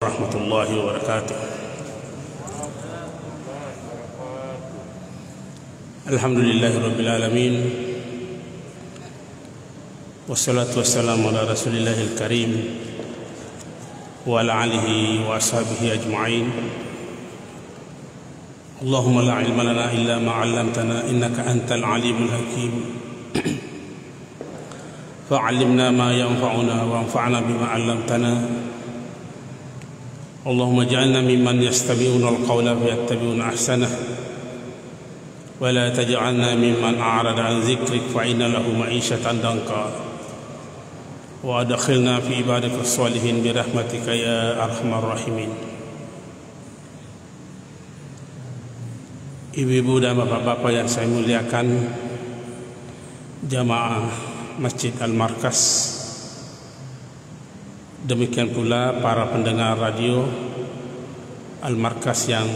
warahmatullahi wabarakatuh. Alhamdulillahi rabbil alamin. Wassalatu wassalamu ala rasulillahil karim wa ala alihi wa ashabihi ajma'in. Allahumma la ilma lana illa ma 'allamtana innaka antal alimul hakim. Fa'allimna ma yanfa'una wanfa'na bima 'allamtana. Allahumma ij'alna mimman yastami'una al-qawla fayattabi'una ahsanah wa la taj'alna mimman a'rada 'an dhikrik fa inna lahu ma'ishatan danka wa adkhilna fi ibadika as-salihin bi rahmatika ya arhamar rahimin. Ibu-ibu dan bapak-bapak yang saya muliakan, jamaah Masjid Al-Markas, demikian pula para pendengar radio Al-Markas yang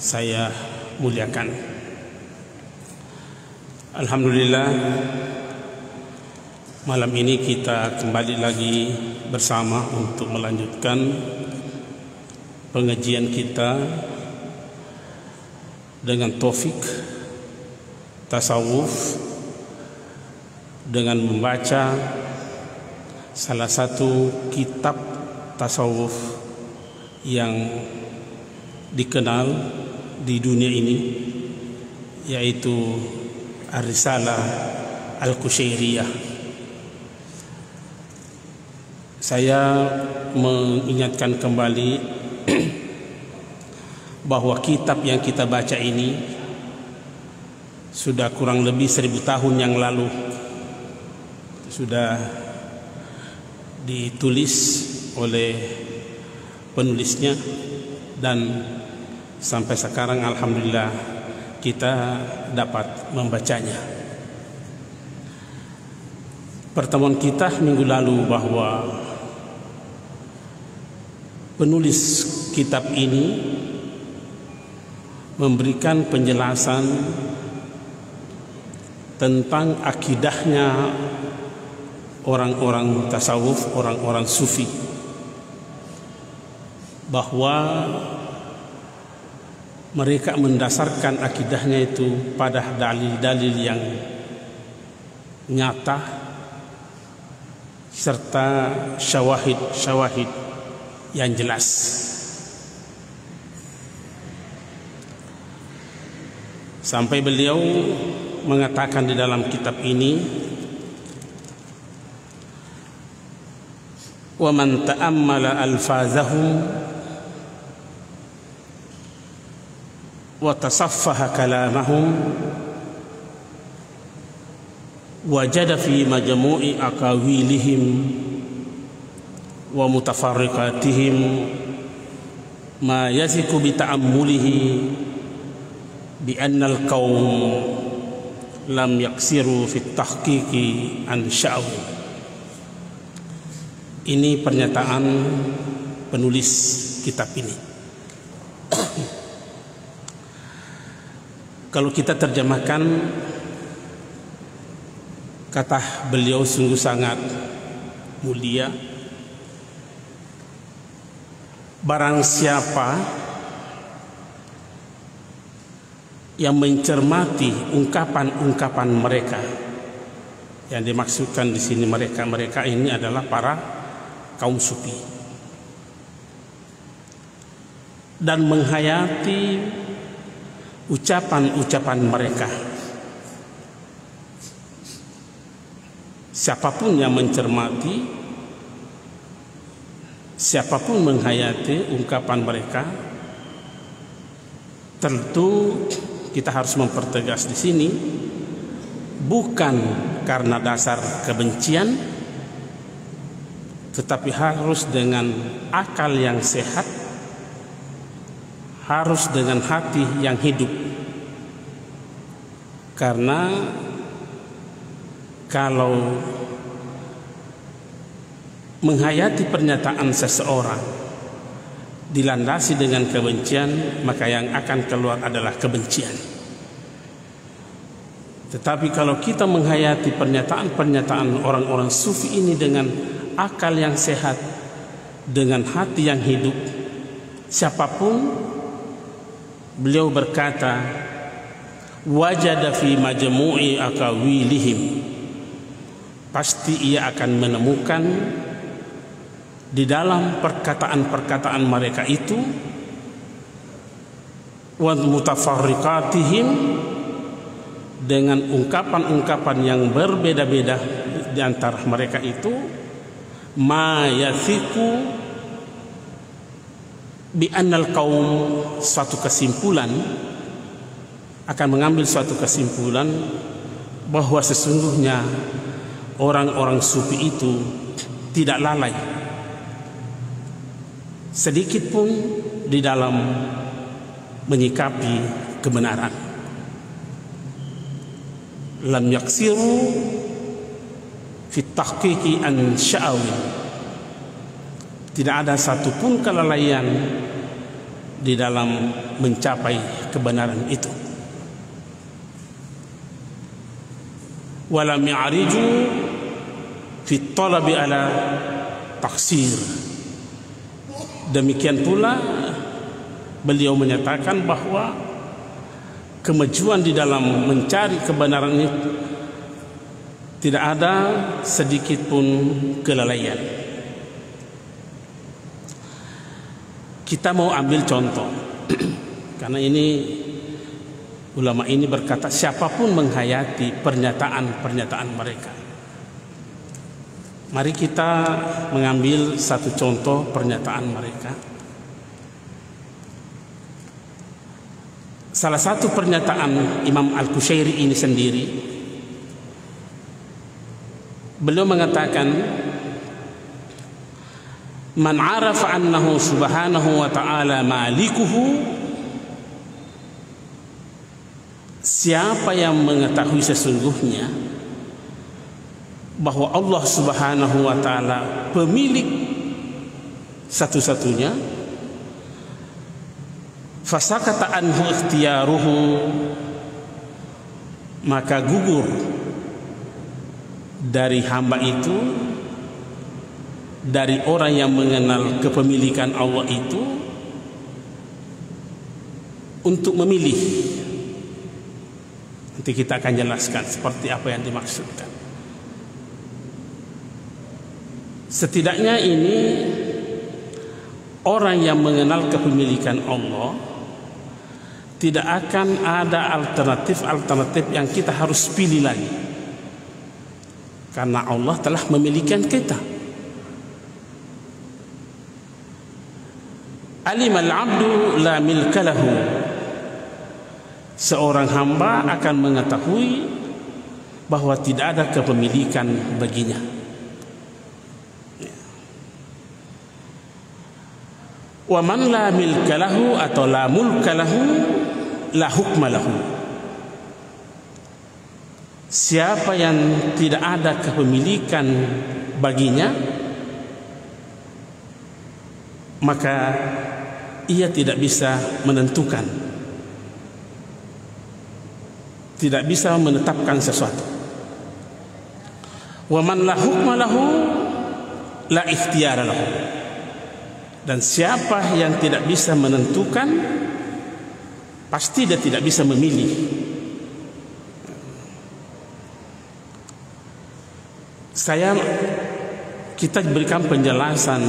saya muliakan. Alhamdulillah, malam ini kita kembali lagi bersama untuk melanjutkan pengajian kita dengan taufik tasawuf, dengan membaca salah satu kitab tasawuf yang dikenal di dunia ini, yaitu Ar-Risalah Al-Qushairiyah. Saya mengingatkan kembali bahwa kitab yang kita baca ini sudah kurang lebih 1000 tahun yang lalu sudah ditulis oleh penulisnya, dan sampai sekarang alhamdulillah kita dapat membacanya. Pertemuan kita minggu lalu bahwa penulis kitab ini memberikan penjelasan tentang akidahnya orang-orang tasawuf, orang-orang sufi, bahwa mereka mendasarkan akidahnya itu pada dalil-dalil yang nyata serta syawahid yang jelas. Sampai beliau mengatakan di dalam kitab ini, wa man ta'ammala alfazahum wa tasaffaha kalamahum wajada fi majmu'i aqawilihim wa mutafarriqatihim ma yasiku bi ta'ammulihi bi anna al-qawm lam yaksiru fi tahqiqi an sya'u. Ini pernyataan penulis kitab ini. Kalau kita terjemahkan, kata beliau sungguh sangat mulia. Barang siapa yang mencermati ungkapan-ungkapan mereka, yang dimaksudkan di sini mereka ini adalah para kaum sufi, dan menghayati ucapan-ucapan mereka. Siapapun yang mencermati, siapapun menghayati ungkapan mereka, tentu kita harus mempertegas di sini, bukan karena dasar kebencian, tetapi harus dengan akal yang sehat, harus dengan hati yang hidup. Karena kalau menghayati pernyataan seseorang dilandasi dengan kebencian, maka yang akan keluar adalah kebencian. Tetapi kalau kita menghayati pernyataan-pernyataan orang-orang sufi ini dengan akal yang sehat, dengan hati yang hidup, siapapun, beliau berkata, wajada fi majmu'i akawilihim, pasti ia akan menemukan di dalam perkataan-perkataan mereka itu, wa mutafarriqatihim, dengan ungkapan-ungkapan yang berbeda-beda di antara mereka itu, ma yathiqu bi annal qaum, suatu kesimpulan, akan mengambil suatu kesimpulan bahwa sesungguhnya orang-orang sufi itu tidak lalai sedikit pun di dalam menyikapi kebenaran. Lam yaksiru fi tahqiqi an sya'awi, tidak ada satupun kelalaian di dalam mencapai kebenaran itu. Walam ya'riju fi talabi ala taksir, demikian pula beliau menyatakan bahwa kemajuan di dalam mencari kebenaran itu tidak ada sedikit pun kelalaian. Kita mau ambil contoh karena ini ulama ini berkata siapapun menghayati pernyataan-pernyataan mereka. Mari kita mengambil satu contoh pernyataan mereka. Salah satu pernyataan Imam Al-Qushairi ini sendiri, beliau mengatakan, man arafa annahu subhanahu wa ta'ala malikuhu, siapa yang mengetahui sesungguhnya bahwa Allah subhanahu wa ta'ala pemilik satu-satunya, fasakata anhu ikhtiyaruhu, maka gugur dari hamba itu, dari orang yang mengenal kepemilikan Allah itu, untuk memilih. Nanti kita akan jelaskan seperti apa yang dimaksudkan. Setidaknya ini orang yang mengenal kepemilikan Allah, tidak akan ada alternatif-alternatif yang kita harus pilih lagi, karena Allah telah memilikan kita. Alimal abdu la milka lahu, seorang hamba akan mengetahui bahwa tidak ada kepemilikan baginya. Wa man la milka lahu atau la mulka lahu la hukma lahu, siapa yang tidak ada kepemilikan baginya, maka ia tidak bisa menentukan, tidak bisa menetapkan sesuatu. Wa man la hukma lahu la ikhtiyara lahu, dan siapa yang tidak bisa menentukan, pasti dia tidak bisa memilih. Kita berikan penjelasan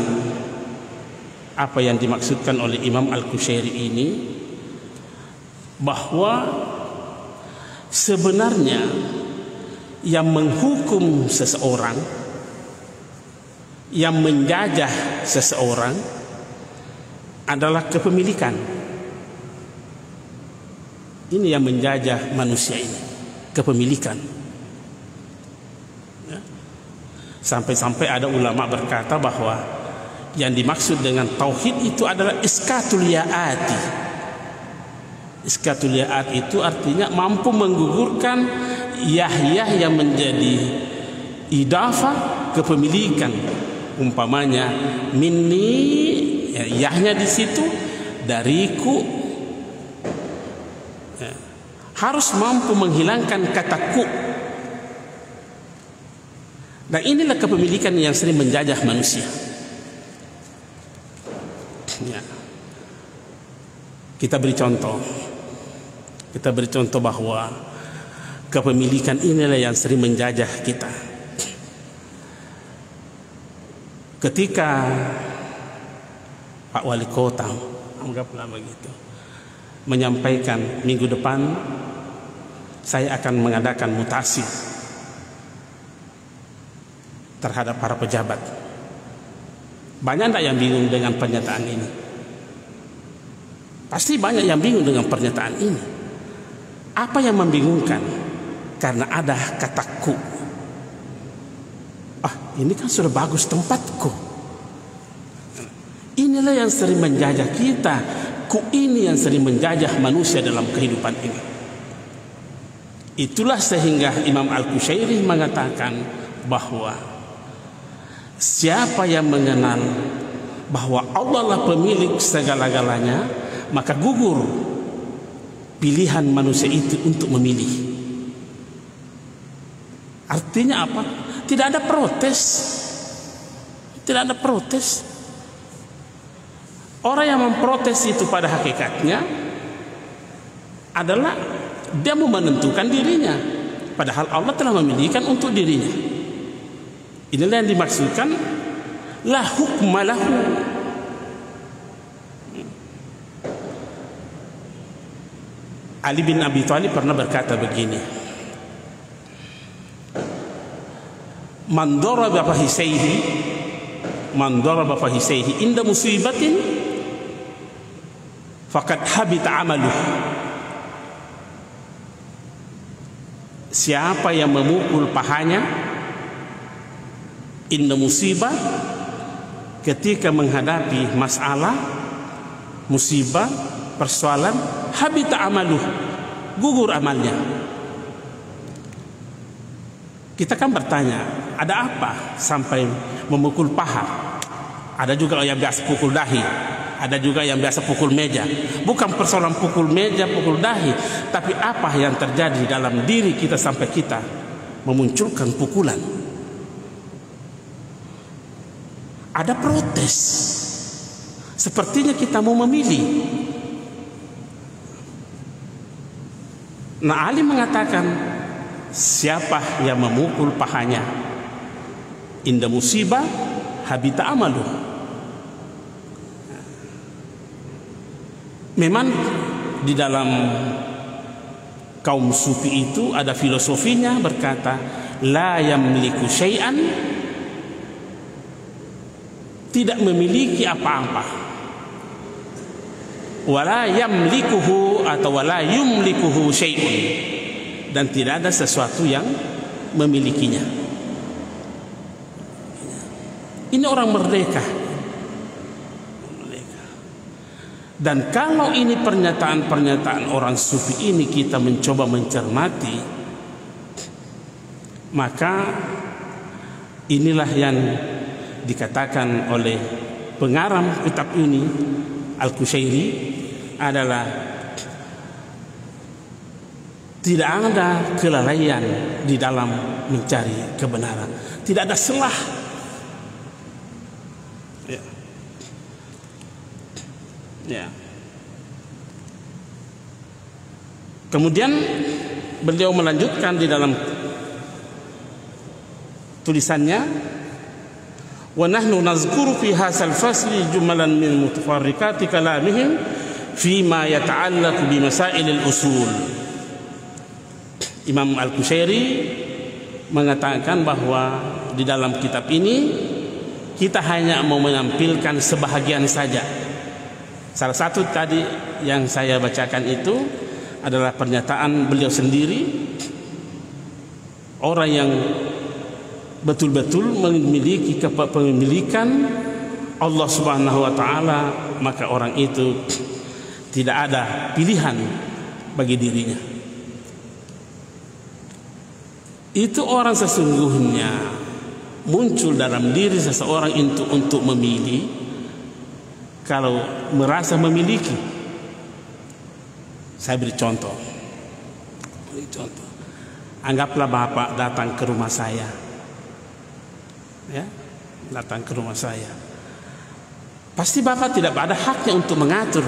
apa yang dimaksudkan oleh Imam Al-Qushairi ini, bahwa sebenarnya yang menghukum seseorang, yang menjajah seseorang adalah kepemilikan. Ini yang menjajah manusia ini, kepemilikan. Ya. Sampai-sampai ada ulama berkata bahwa yang dimaksud dengan tauhid itu adalah iskatul ya'ati. Iskatul ya'at itu artinya mampu menggugurkan yah-yah yang menjadi idafah kepemilikan. Umpamanya minni, yahnya di situ, dariku, ya, harus mampu menghilangkan kata ku. Dan inilah kepemilikan yang sering menjajah manusia. Ya. Kita beri contoh bahwa kepemilikan inilah yang sering menjajah kita. Ketika Pak Wali Kota, anggaplah begitu, menyampaikan minggu depan saya akan mengadakan mutasi terhadap para pejabat. Banyak tak yang bingung dengan pernyataan ini? Pasti banyak yang bingung dengan pernyataan ini. Apa yang membingungkan? Karena ada kata ku. Ini kan sudah bagus tempatku. Inilah yang sering menjajah kita. Ku ini yang sering menjajah manusia dalam kehidupan ini. Itulah sehingga Imam Al-Qushairi mengatakan bahwa siapa yang mengenal bahwa Allah lah pemilik segala-galanya, maka gugur pilihan manusia itu untuk memilih. Artinya apa? Tidak ada protes. Tidak ada protes. Orang yang memprotes itu pada hakikatnya adalah dia mau menentukan dirinya, padahal Allah telah memilihkan untuk dirinya. Inilah yang dimaksudkan la hukma lahu. Ali bin Abi Thalib pernah berkata begini, man daraba fahisaihi inda musibatin faqad habita amaluh. Siapa yang memukul pahanya inda musibah, ketika menghadapi masalah, musibah, persoalan, habita amaluh, gugur amalnya. Kita kan bertanya, ada apa sampai memukul paha? Ada juga yang biasa pukul dahi, ada juga yang biasa pukul meja. Bukan persoalan pukul meja, pukul dahi, tapi apa yang terjadi dalam diri kita sampai kita memunculkan pukulan. Ada protes. Sepertinya kita mau memilih. Nah, Ali mengatakan, siapa yang memukul pahanya inda musibah habita amaluh. Memang di dalam kaum sufi itu ada filosofinya, berkata la yamliku syai'an, tidak memiliki apa-apa, wala yamlikuhu atau wala yumlikuhu syai'un, dan tidak ada sesuatu yang memilikinya. Ini orang merdeka. Dan kalau ini pernyataan-pernyataan orang sufi ini kita mencoba mencermati, maka inilah yang dikatakan oleh pengarang kitab ini Al-Qushairi adalah tidak ada kelalaian di dalam mencari kebenaran, tidak ada celah. Ya. Kemudian beliau melanjutkan di dalam tulisannya, wa nahnu nazkuru fi hadzal fasli jumalan min mutafarriqati kalamihim fi ma yata'allaqu bi masailil usul. Imam Al-Qushairi mengatakan bahwa di dalam kitab ini kita hanya mau menampilkan sebahagian saja. Salah satu tadi yang saya bacakan itu adalah pernyataan beliau sendiri, orang yang betul-betul memiliki kepemilikan Allah Subhanahu wa taala, maka orang itu tidak ada pilihan bagi dirinya. Itu orang sesungguhnya muncul dalam diri seseorang untuk memilih kalau merasa memiliki. Saya beri contoh. Anggaplah Bapak datang ke rumah saya. Ya, datang ke rumah saya. Pasti bapak tidak ada haknya untuk mengatur,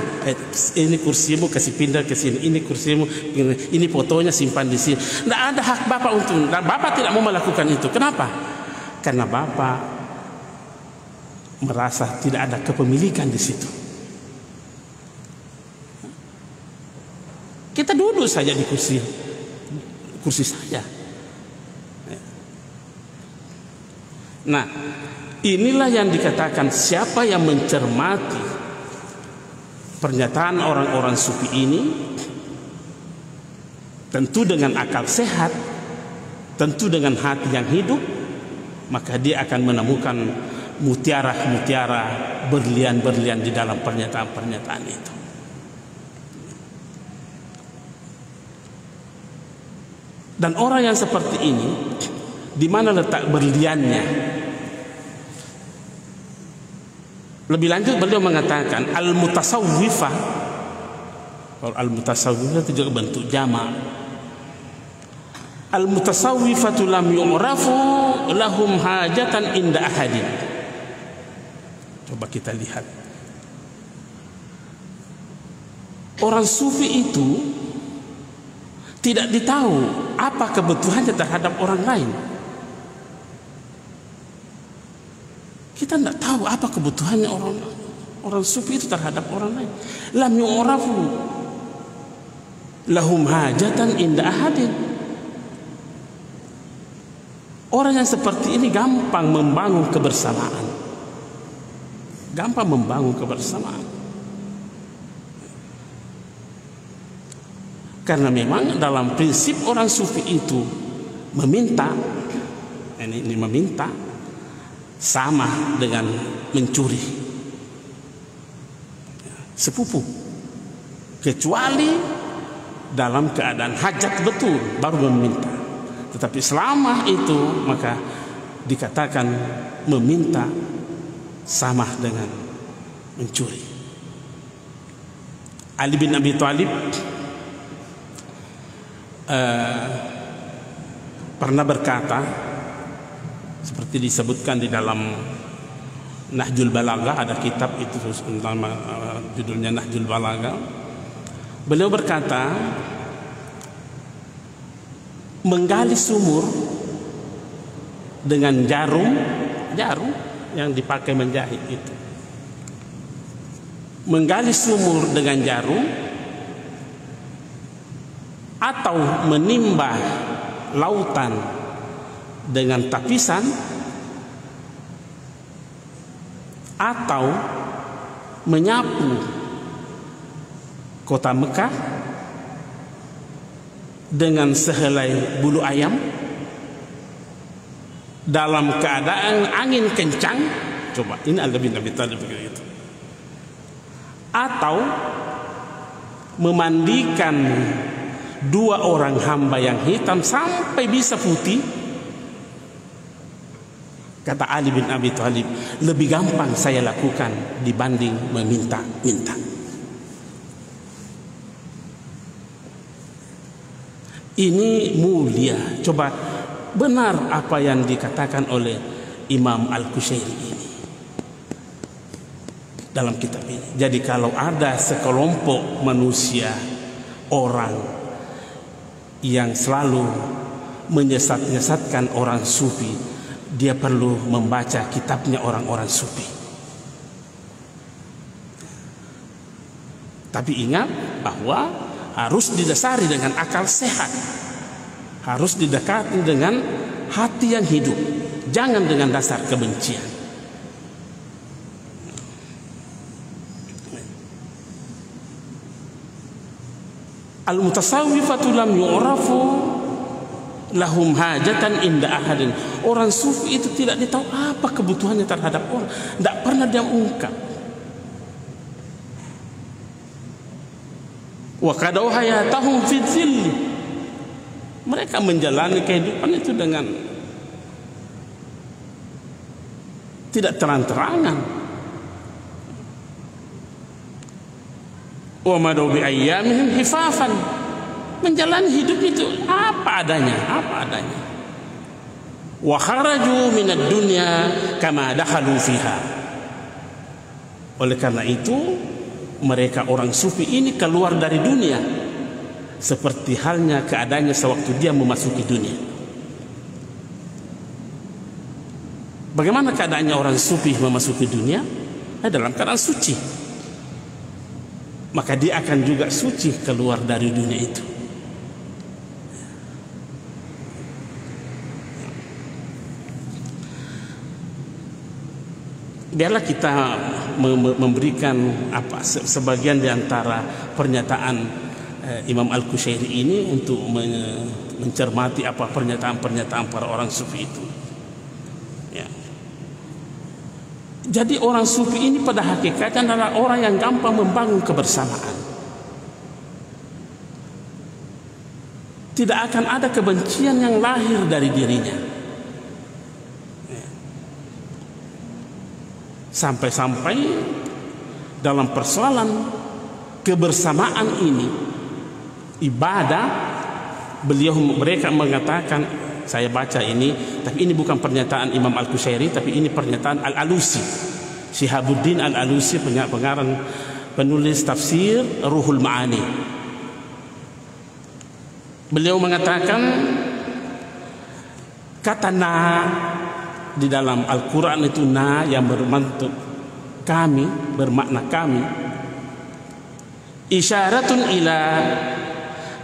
ini kursimu kasih pindah ke sini, ini kursimu, ini fotonya simpan di sini. Tidak ada hak bapak untuk, bapak tidak mau melakukan itu. Kenapa? Karena bapak merasa tidak ada kepemilikan di situ. Kita duduk saja di kursi saja. Nah, inilah yang dikatakan siapa yang mencermati pernyataan orang-orang sufi ini, tentu dengan akal sehat, tentu dengan hati yang hidup, maka dia akan menemukan mutiara-mutiara, berlian-berlian di dalam pernyataan-pernyataan itu. Dan orang yang seperti ini, di mana letak berliannya? Lebih lanjut beliau mengatakan al-mutasawwifah. Kalau al-mutasawwifah itu juga bentuk jamak. Al-mutasawwifatu lam yu'rafu lahum hajatan inda ahadin. Coba kita lihat. Orang sufi itu tidak ditahu apa kebutuhannya terhadap orang lain. Kita tidak tahu apa kebutuhannya orang sufi itu terhadap orang lain. Lam yu'rafu lahum hajatan inda ahadin. Orang yang seperti ini gampang membangun kebersamaan. Gampang membangun kebersamaan. Karena memang dalam prinsip orang sufi itu meminta, ini meminta sama dengan mencuri sepupu, kecuali dalam keadaan hajat betul baru meminta. Tetapi selama itu maka dikatakan meminta sama dengan mencuri. Ali bin Abi Thalib pernah berkata, seperti disebutkan di dalam Nahjul Balaghah, ada kitab itu judulnya Nahjul Balaghah. Beliau berkata, menggali sumur dengan jarum yang dipakai menjahit itu, menggali sumur dengan jarum atau menimba lautan dengan tapisan, atau menyapu kota Mekah dengan sehelai bulu ayam dalam keadaan angin kencang. Coba, ini Ali bin Abi Thalib begitu. Atau memandikan dua orang hamba yang hitam sampai bisa putih. Kata Ali bin Abi Thalib, lebih gampang saya lakukan dibanding meminta-minta. Ini mulia. Coba, benar apa yang dikatakan oleh Imam Al-Qushairi ini dalam kitab ini. Jadi kalau ada sekelompok manusia, orang yang selalu menyesat-nyesatkan orang sufi, dia perlu membaca kitabnya orang-orang sufi. Tapi ingat bahwa harus didasari dengan akal sehat, harus didekati dengan hati yang hidup, jangan dengan dasar kebencian. Al-mutasawwifatu lam yu'rafu lahum hajatan inda ahadin. Orang sufi itu tidak ditahu apa kebutuhannya terhadap orang, tidak pernah dia ungkap. Wa qadaw hayatahum fi dhilli. Mereka menjalani kehidupan itu dengan tidak terang-terangan. Wa madu bi ayyamihim hifafan, menjalani hidup itu apa adanya. Wa kharaju minad dunya kama dakhalu fiha. Oleh karena itu, mereka orang sufi ini keluar dari dunia seperti halnya keadaannya sewaktu dia memasuki dunia. Bagaimana keadaannya orang sufi memasuki dunia? Dalam keadaan suci. Maka dia akan juga suci keluar dari dunia itu. Biarlah kita memberikan sebagian di antara pernyataan Imam Al-Qushairi ini untuk mencermati apa pernyataan-pernyataan para orang sufi itu. Ya. Jadi orang sufi ini pada hakikatnya adalah orang yang gampang membangun kebersamaan. Tidak akan ada kebencian yang lahir dari dirinya. Sampai-sampai dalam persoalan kebersamaan ini, ibadah, mereka mengatakan, saya baca ini, tapi ini bukan pernyataan Imam Al-Qushairi, tapi ini pernyataan Al-Alusi, Syihabuddin Al-Alusi, pengarang penulis tafsir Ruhul Ma'ani. Beliau mengatakan kata na di dalam Al-Quran itu na yang berbentuk kami, bermakna kami, isyaratun ila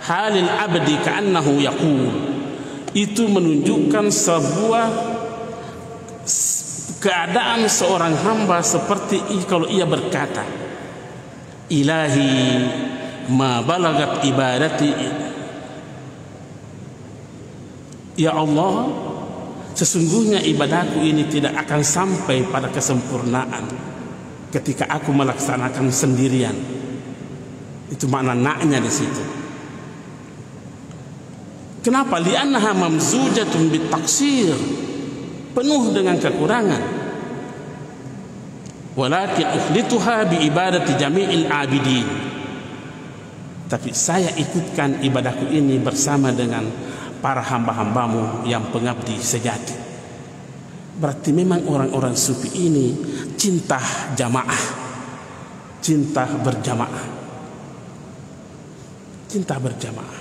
halil abdi ka'annahu yaqul, itu menunjukkan sebuah keadaan seorang hamba seperti kalau ia berkata, ilahi ma balagat ibadati, ya Allah, sesungguhnya ibadahku ini tidak akan sampai pada kesempurnaan ketika aku melaksanakan sendirian. Itu makna naknya di situ. Kenapa? Li'annaha mamzujatun bitaksir, penuh dengan kekurangan. Walakin ukhlituha bi ibadati jami'il abidin. Tapi saya ikutkan ibadahku ini bersama dengan para hamba-hambamu yang pengabdi sejati. Berarti memang orang-orang sufi ini cinta jamaah, cinta berjamaah, cinta berjamaah.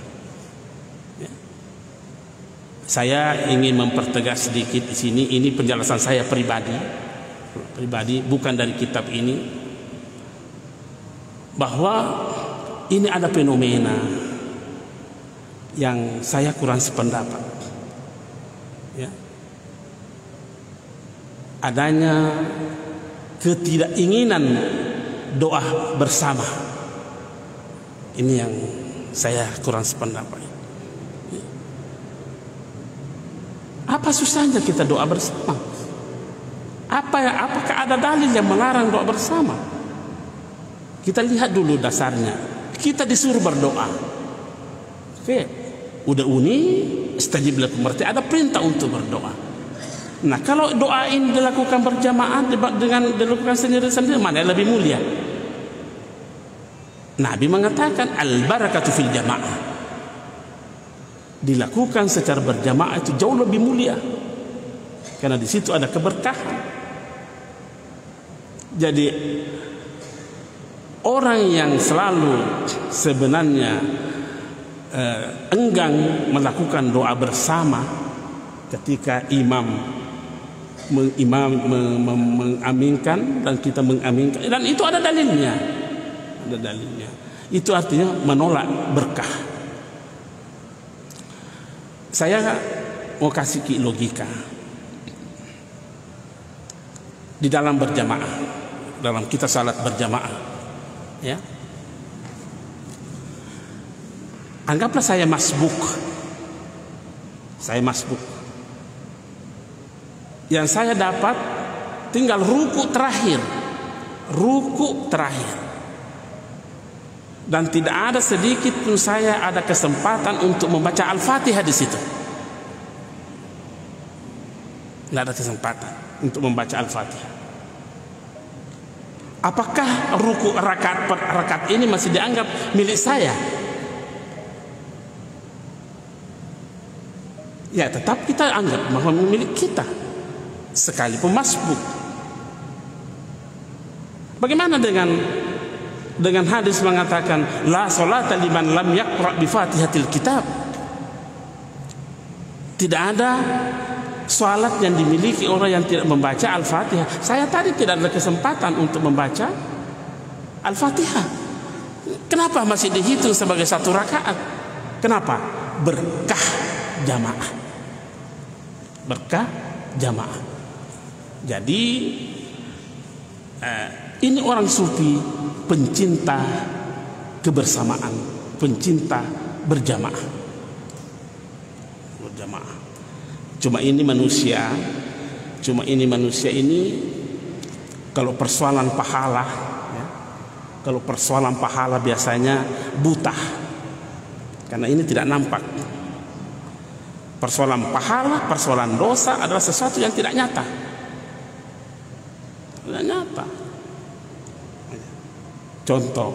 Ya. Saya ingin mempertegas sedikit di sini. Ini penjelasan saya pribadi, bukan dari kitab ini, bahwa ini ada fenomena yang saya kurang sependapat, ya. Adanya ketidakinginan doa bersama. Ini yang saya kurang sependapat. Apa susahnya kita doa bersama? Apakah ada dalil yang melarang doa bersama? Kita lihat dulu dasarnya. Kita disuruh berdoa. Oke. Udah istajib lakum, berarti ada perintah untuk berdoa. Nah, kalau doa ini dilakukan berjamaah dengan dilakukan sendiri-sendiri, mana yang lebih mulia? Nabi mengatakan al-barakatu fil jamaah. Dilakukan secara berjamaah itu jauh lebih mulia, karena di situ ada keberkahan. Jadi orang yang selalu sebenarnya enggan melakukan doa bersama ketika imam mengaminkan dan kita mengaminkan, dan itu ada dalilnya, itu artinya menolak berkah. Saya mau kasih logika di dalam berjamaah, dalam kita salat berjamaah, ya. Anggaplah saya masbuk. Yang saya dapat tinggal ruku terakhir. Dan tidak ada sedikit pun saya ada kesempatan untuk membaca Al-Fatihah di situ. Tidak ada kesempatan untuk membaca Al-Fatihah. Apakah ruku rakaat ini masih dianggap milik saya? Ya, tetap kita anggap bahwa milik kita, sekalipun masbuk. Bagaimana dengan hadis mengatakan la salata liman lam yaqra bi Fatihatil kitab? Tidak ada salat yang dimiliki orang yang tidak membaca Al-Fatihah. Saya tadi tidak ada kesempatan untuk membaca Al-Fatihah. Kenapa masih dihitung sebagai satu rakaat? Kenapa? Berkah jamaah. Berkah jamaah. Jadi ini orang sufi pencinta kebersamaan, pencinta berjamaah. Cuma ini manusia ini kalau persoalan pahala, ya, kalau persoalan pahala biasanya buta, karena ini tidak nampak. Persoalan pahala, persoalan dosa adalah sesuatu yang tidak nyata. Tidak nyata. Contoh,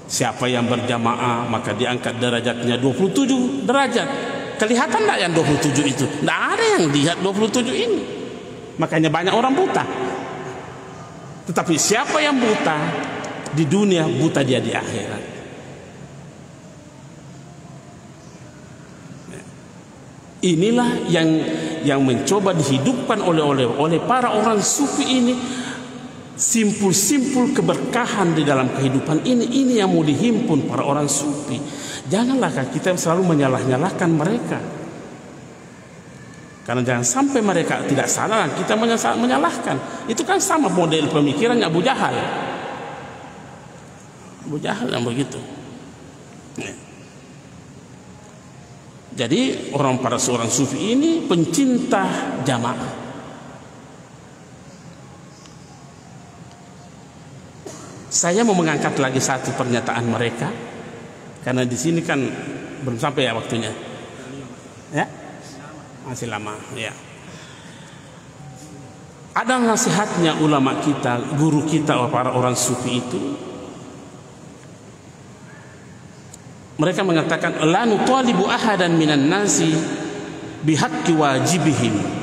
siapa yang berjamaah maka diangkat derajatnya 27 derajat. Kelihatan tidak yang 27 itu? Tidak ada yang lihat 27 ini. Makanya banyak orang buta. Tetapi siapa yang buta di dunia, buta dia di akhirat. Inilah yang mencoba dihidupkan oleh para orang sufi ini. Simpul-simpul keberkahan di dalam kehidupan ini yang mau dihimpun para orang sufi. Janganlah kita selalu menyalah-nyalahkan mereka, karena jangan sampai mereka tidak salah kita menyalahkan. Itu kan sama model pemikirannya Abu Jahal yang begitu. Jadi para seorang sufi ini pencinta jamaah. Saya mau mengangkat lagi satu pernyataan mereka, karena di sini kan belum sampai ya waktunya. Ya, masih lama. Ya. Ada nasihatnya ulama kita, guru kita, para orang sufi itu. Mereka mengatakan, la nutalibu ahadan minan nasi bihaqqi wajibihim.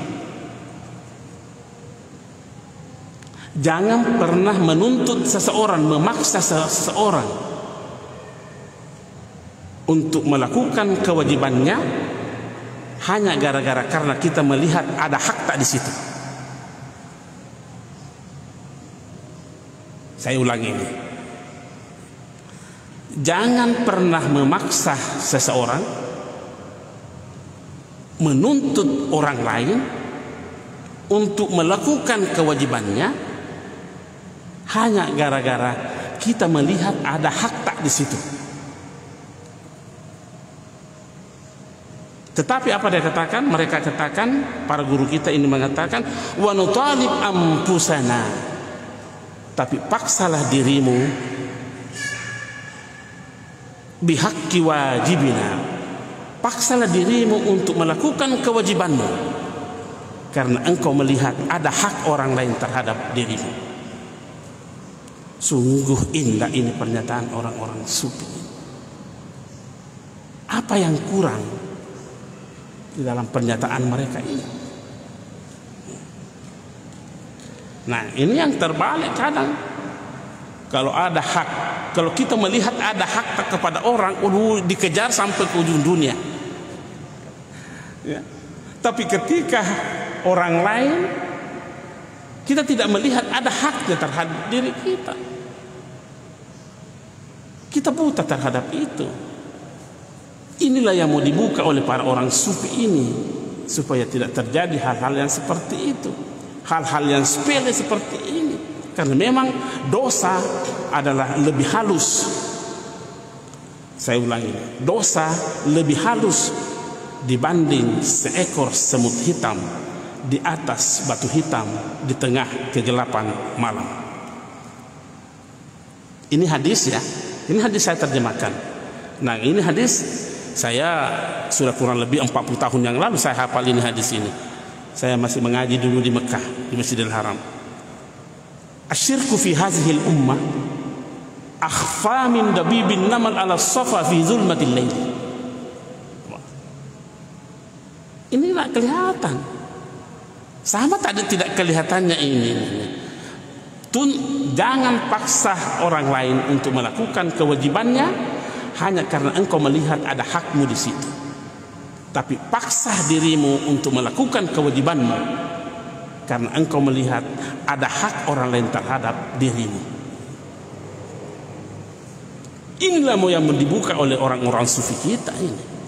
Jangan pernah menuntut seseorang, memaksa seseorang untuk melakukan kewajibannya hanya gara-gara karena kita melihat ada hak tak di situ. Saya ulangi ini. Jangan pernah memaksa seseorang, menuntut orang lain untuk melakukan kewajibannya hanya gara-gara kita melihat ada hak tak di situ. Tetapi apa dia katakan? Mereka katakan, para guru kita ini mengatakan, wa nutalib anfusana. Tapi paksalah dirimu bihaqqi wajibina. Paksalah dirimu untuk melakukan kewajibanmu karena engkau melihat ada hak orang lain terhadap dirimu. Sungguh indah ini pernyataan orang-orang sufi. Apa yang kurang di dalam pernyataan mereka ini? Nah, ini yang terbalik kadang. Kalau ada hak, kalau kita melihat ada hak kepada orang, dikejar sampai ke ujung dunia. Ya. Tapi ketika orang lain, kita tidak melihat ada haknya terhadap diri kita. Kita buta terhadap itu. Inilah yang mau dibuka oleh para orang sufi ini, supaya tidak terjadi hal-hal yang seperti itu, hal-hal yang sepele seperti ini. Karena memang dosa adalah lebih halus. Saya ulangi, dosa lebih halus dibanding seekor semut hitam di atas batu hitam di tengah kegelapan malam. Ini hadis ya. Ini hadis saya terjemahkan. Nah, ini hadis saya sudah kurang lebih 40 tahun yang lalu saya hafal ini hadis ini. Saya masih mengaji dulu di Mekah, di Masjidil Haram. Asyirku fi hazihil ummah akhfa min dabibin namal ala safa fi zulmatil lail. Inilah kelihatan. Sama tidak kelihatannya ini. Jangan paksa orang lain untuk melakukan kewajibannya hanya karena engkau melihat ada hakmu di situ. Tapi paksa dirimu untuk melakukan kewajibanmu karena engkau melihat ada hak orang lain terhadap dirimu. Inilah yang dibuka oleh orang-orang sufi kita ini.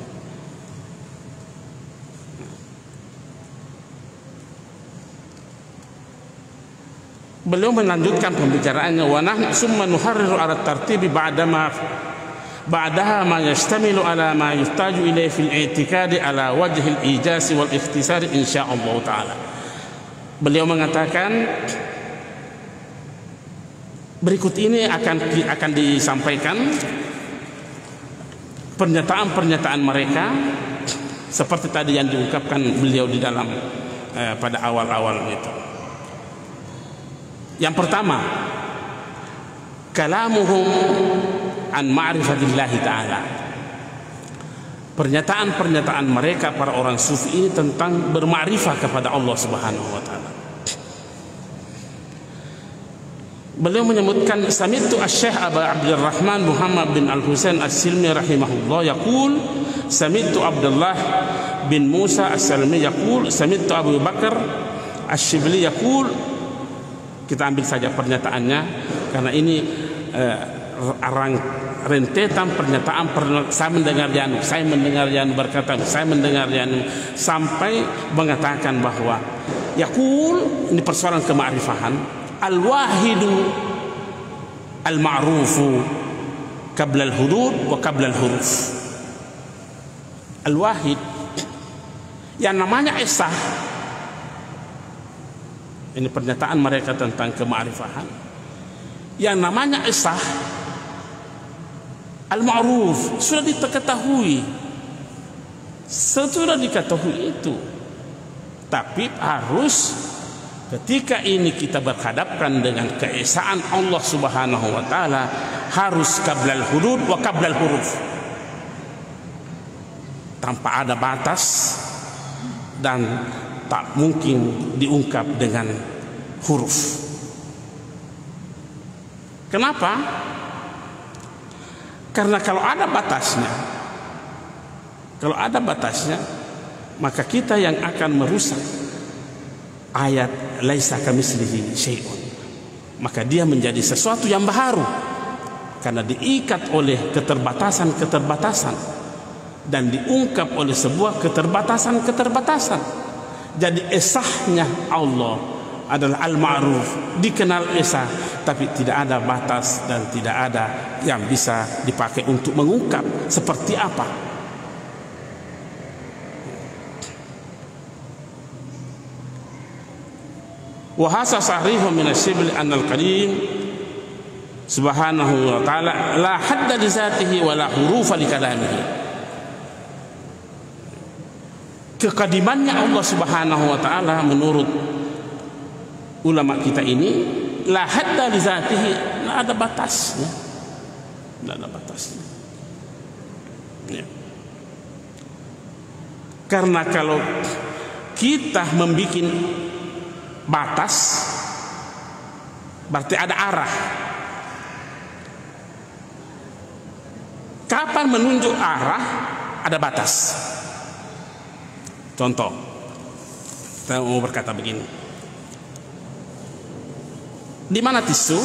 Beliau melanjutkan pembicaraannya, wa nahnu summa nuharriru ala tartibi ba'daha ma yastamilu ala ma yuhtaju ilayhi fil i'tikadi ala wajhil ijaz wal ikhtisar insyaallah taala. Beliau mengatakan berikut ini akan disampaikan pernyataan-pernyataan mereka seperti tadi yang diungkapkan beliau di dalam pada awal-awal itu. Yang pertama, kalamuhum an ma'rifatillahi ta'ala. Pernyataan-pernyataan mereka para orang sufi ini tentang bermakrifat kepada Allah Subhanahu wa taala. Beliau menyebutkan sami'tu asy-syekh Abu Abdurrahman Muhammad bin Al-Husain As-Silmi rahimahullah yaqul sami'tu Abdullah bin Musa As-Salmi yaqul sami'tu Abu Bakar Asy-Syibli yaqul. Kita ambil saja pernyataannya karena ini rentetan pernyataan saya mendengar Yanu berkata, saya mendengar Yanu sampai mengatakan bahwa yaqul, ini persoalan kema'rifahan, al-wahidu al-ma'rufu qabla al-hudud wa qabla al-huruf. Al-wahid, yang namanya esa. Ini pernyataan mereka tentang kema'rifahan. Yang namanya esa, al-ma'ruf, sudah diketahui. Sudah diketahui itu. Tapi harus ketika ini kita berhadapkan dengan keesaan Allah Subhanahu wa taala, harus qablal hudud wa qablal huruf. Tanpa ada batas dan tak mungkin diungkap dengan huruf. Kenapa? Karena kalau ada batasnya, maka kita yang akan merusak ayat laisa kamitslihi syai'un. Maka dia menjadi sesuatu yang baru karena diikat oleh keterbatasan dan diungkap oleh sebuah keterbatasan. Jadi esahnya Allah adalah al-ma'ruf, dikenal esa, tapi tidak ada batas dan tidak ada yang bisa dipakai untuk mengungkap seperti apa. Wa hasa sahrihu min asy-syibli anna al-qadim subhanahu wa ta'ala la hadda li zatihi wa la hurufa li kalamihi. Kekadimannya Allah Subhanahu wa taala menurut ulama kita ini la hadda li zatihi, tidak ada batasnya. Tidak ada batasnya. Ya. Karena kalau kita membuat batas berarti ada arah. Kapan menunjuk arah ada batas. Contoh, saya mau berkata begini. Di mana tisu?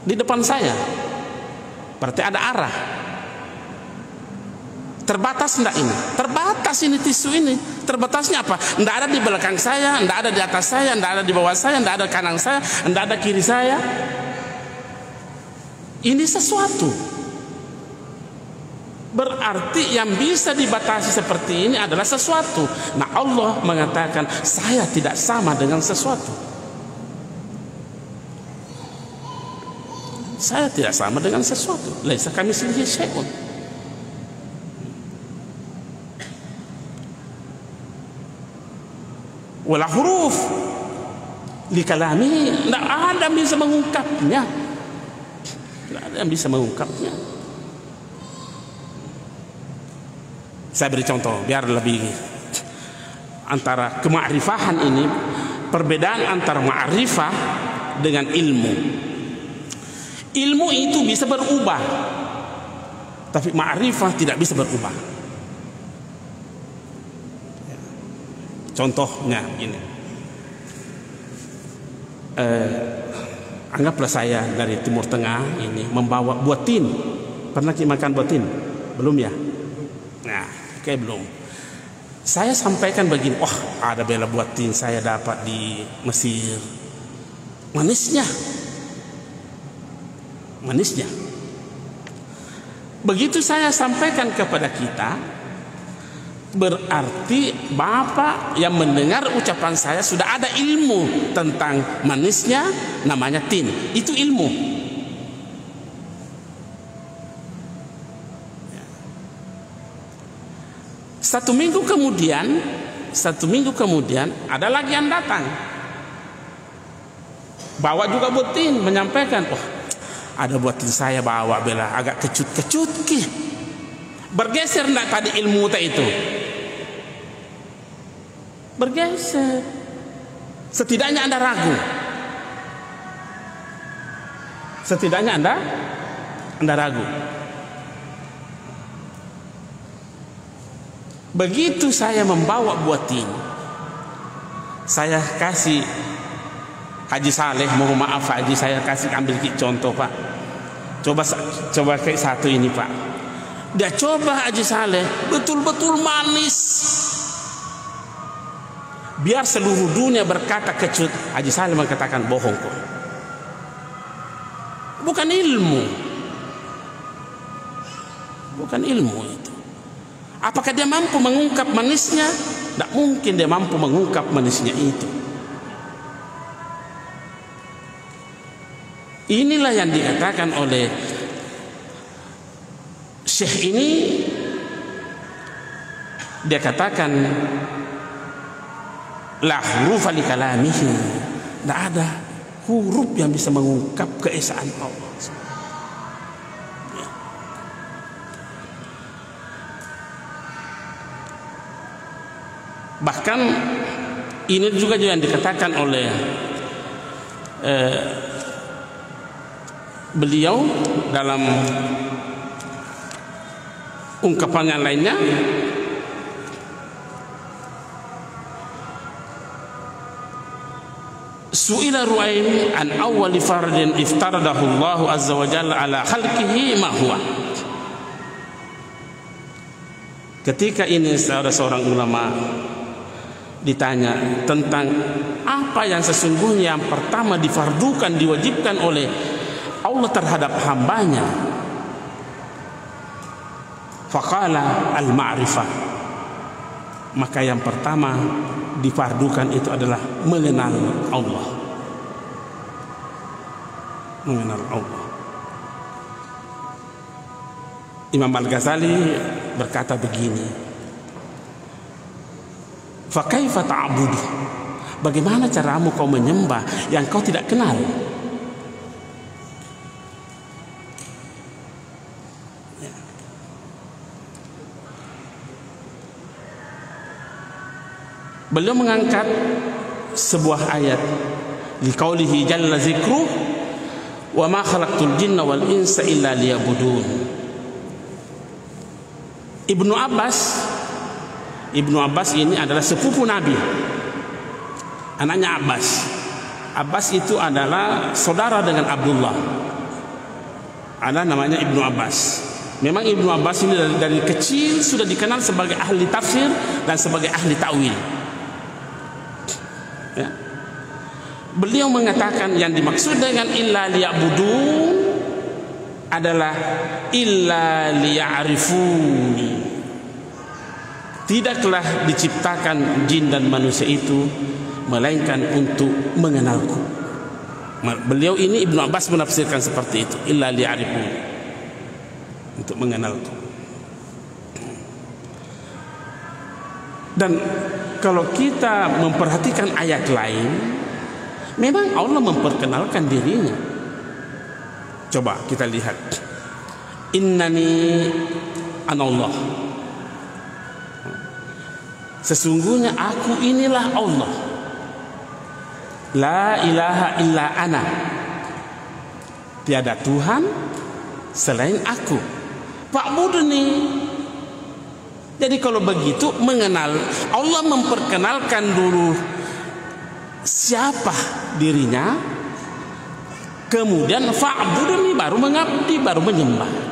Di depan saya. Berarti ada arah. Terbatas enggak ini? Terbatas ini tisu ini. Terbatasnya apa? Enggak ada di belakang saya, enggak ada di atas saya, enggak ada di bawah saya, enggak ada kanan saya, enggak ada kiri saya. Ini sesuatu. Berarti yang bisa dibatasi seperti ini adalah sesuatu. Nah, Allah mengatakan saya tidak sama dengan sesuatu. Saya tidak sama dengan sesuatu. Laisa kamitslihi syai'un. Wala huruf li kalamihi, tidak ada yang bisa mengungkapnya. Tidak ada yang bisa mengungkapnya. Saya beri contoh biar lebih antara kema'rifahan ini perbedaan antara ma'rifah dengan ilmu. Ilmu itu bisa berubah, tapi ma'rifah tidak bisa berubah. Contohnya begini, anggaplah saya dari Timur Tengah ini membawa buah tin. Pernah makan buah tin? Belum ya? Nah, oke, belum. Saya sampaikan begini, wah, ada bela buah tin saya dapat di Mesir. Manisnya. Begitu saya sampaikan kepada kita, berarti Bapak yang mendengar ucapan saya sudah ada ilmu tentang manisnya, namanya tin. Itu ilmu. Satu minggu kemudian ada lagi yang datang, bawa juga buatin, menyampaikan, wah, ada buatin saya bawa bela agak kecut ki. Bergeser enggak tadi ilmu itu? Bergeser. Setidaknya Anda ragu. Setidaknya Anda ragu. Begitu saya membawa buatin, saya kasih Haji Saleh, mohon maaf Haji, saya kasih ambil contoh Pak. Coba kayak satu ini Pak. Dia coba Haji Saleh, betul-betul manis. Biar seluruh dunia berkata kecut, Haji Saleh mengatakan bohong kok. Bukan ilmu. Bukan ilmu itu. Apakah dia mampu mengungkap manisnya? Tidak mungkin dia mampu mengungkap manisnya itu. Inilah yang dikatakan oleh Syekh ini. Dia katakan la hurufa li kalamihi. Tidak ada huruf yang bisa mengungkap keesaan Allah. Bahkan ini juga yang dikatakan oleh beliau dalam ungkapan yang lainnya, su'ila Ru'aim an awwali fardin iftaradahu Allah azza wa jalla ala khalqihi ma huwa. Ketika ini seorang ulama ditanya tentang apa yang sesungguhnya yang pertama difardukan, diwajibkan oleh Allah terhadap hambanya, faqala al-ma'rifah, maka yang pertama difardukan itu adalah mengenal Allah. Mengenal Allah. Imam Al-Ghazali berkata begini, fa kaifa ta'budu, bagaimana caramu kau menyembah yang kau tidak kenal? Beliau mengangkat sebuah ayat, liqaulihi jalla zikru wa ma khalaqtul jinna wal insa illa liya'budun. Ibnu Abbas ini adalah sepupu Nabi, anaknya Abbas. Abbas itu adalah saudara dengan Abdullah. Ada namanya Ibnu Abbas. Memang Ibnu Abbas ini dari kecil sudah dikenal sebagai ahli tafsir dan sebagai ahli ta'wil. Ya. Beliau mengatakan yang dimaksud dengan illa liya'budun adalah illa liya'rifuni. Tidaklah diciptakan jin dan manusia itu melainkan untuk mengenalku. Beliau ini Ibnu Abbas menafsirkan seperti itu, illa liya'rifuni, untuk mengenalku. Dan kalau kita memperhatikan ayat lain, memang Allah memperkenalkan dirinya. Coba kita lihat, innani anallah, sesungguhnya aku inilah Allah. La ilaha illa ana. Tiada Tuhan selain aku. Fa'budni. Jadi kalau begitu mengenal, Allah memperkenalkan dulu siapa dirinya, kemudian fa'budni, baru mengabdi, baru menyembah.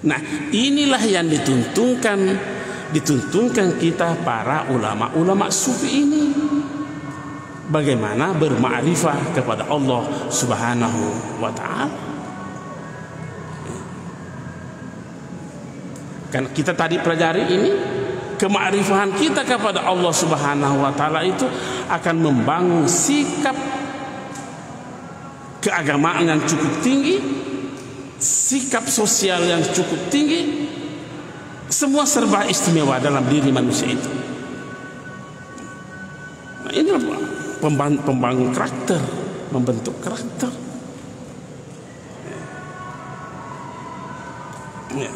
Nah, inilah yang dituntunkan kita para ulama sufi ini. Bagaimana bermakrifah kepada Allah Subhanahu wa ta'ala. Kan kita tadi pelajari ini, kemakrifahan kita kepada Allah Subhanahu wa ta'ala itu akan membangun sikap keagamaan yang cukup tinggi, sikap sosial yang cukup tinggi, semua serba istimewa dalam diri manusia itu. Nah, ini pembangun karakter, membentuk karakter. Ya.